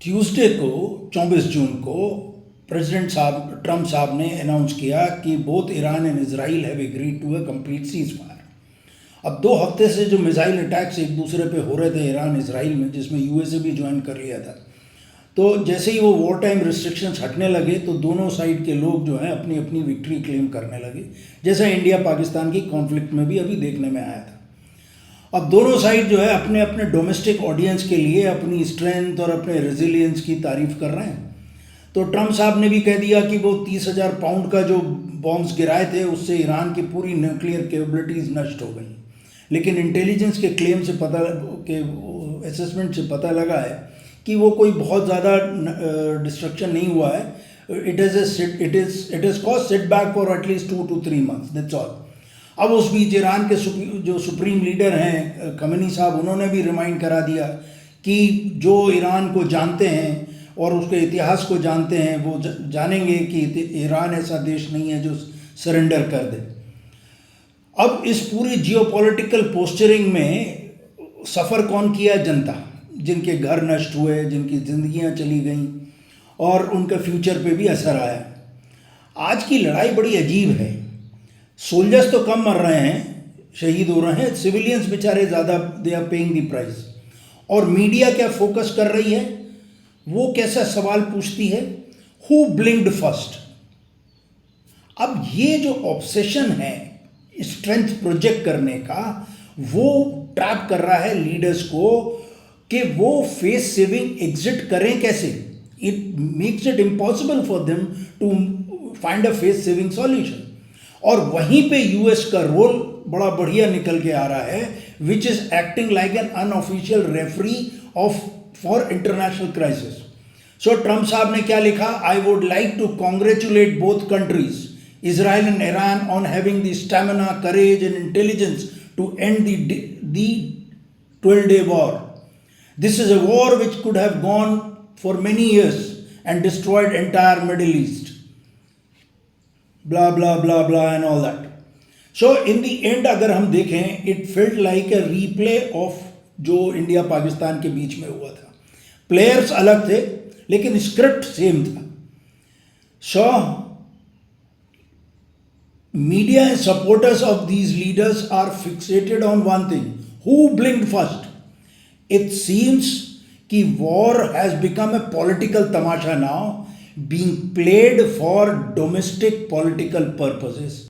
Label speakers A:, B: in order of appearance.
A: Tuesday को 24 जून को president साहब ट्रम्प साहब ने अनाउंस किया कि both Iran and Israel have agreed to a complete ceasefire. अब 2 हफ्ते से जो मिसाइल अटैक्स एक दूसरे पे हो रहे थे ईरान इसराइल में, जिसमें यूएसए भी ज्वाइन कर लिया था, तो जैसे ही वो वॉर टाइम रिस्ट्रिक्शंस हटने लगे तो दोनों साइड के लोग जो हैं अपनी अपनी विक्ट्री क्लेम करने लगे, जैसा इंडिया पाकिस्तान की कॉन्फ्लिक्ट में भी अभी देखने में आया था। अब दोनों साइड जो है अपने अपने डोमेस्टिक ऑडियंस के लिए अपनी स्ट्रेंथ और अपने रेजिलियंस की तारीफ कर रहे हैं। तो ट्रम्प साहब ने भी कह दिया कि वो 30,000 पाउंड का जो बॉम्ब्स गिराए थे उससे ईरान की पूरी न्यूक्लियर कैपेबिलिटीज़ नष्ट हो गई, लेकिन इंटेलिजेंस के क्लेम से पता के असेसमेंट से पता लगा है कि वो कोई बहुत ज़्यादा डिस्ट्रक्शन नहीं हुआ है। It is cause setback for at least 2 to 3 months, that's all. अब उस बीच ईरान के जो सुप्रीम लीडर हैं खमेनी साहब, उन्होंने भी रिमाइंड करा दिया कि जो ईरान को जानते हैं और उसके इतिहास को जानते हैं वो जानेंगे कि ईरान ऐसा देश नहीं है जो सरेंडर कर दे। अब इस पूरी जियोपॉलिटिकल पोस्चरिंग में सफ़र कौन किया? जनता, जिनके घर नष्ट हुए, जिनकी ज़िंदगियां चली गईं और उनके फ्यूचर पे भी असर आया। आज की लड़ाई बड़ी अजीब है। सोल्जर्स तो कम मर रहे हैं, शहीद हो रहे हैं, सिविलियंस बेचारे ज़्यादा they are paying the price. और मीडिया क्या फोकस कर रही है? वो कैसा सवाल पूछती है? Who blinked first? अब ये जो ऑब्सेशन है स्ट्रेंथ प्रोजेक्ट करने का, वो ट्रैप कर रहा है लीडर्स को कि वो फेस सेविंग एग्जिट करें कैसे। It makes it impossible for them to find a face saving solution. और वहीं पे यूएस का रोल बड़ा बढ़िया निकल के आ रहा है, which is acting like an unofficial referee for international crisis. So Trump साहब ने क्या लिखा? I would like to congratulate both countries, Israel and Iran, on having the stamina, courage and intelligence to end the 12-day war. This is a war which could have gone for many years and destroyed entire Middle East. Blah, blah, blah, blah and all that. So in the end अगर हम देखें, it felt like a replay of जो India Pakistan के बीच में हुआ था। Players अलग थे लेकिन स्क्रिप्ट सेम था। So media and supporters of these leaders are fixated on one thing: who blinked first. It seems कि war has become a political tamasha now, being played for domestic political purposes.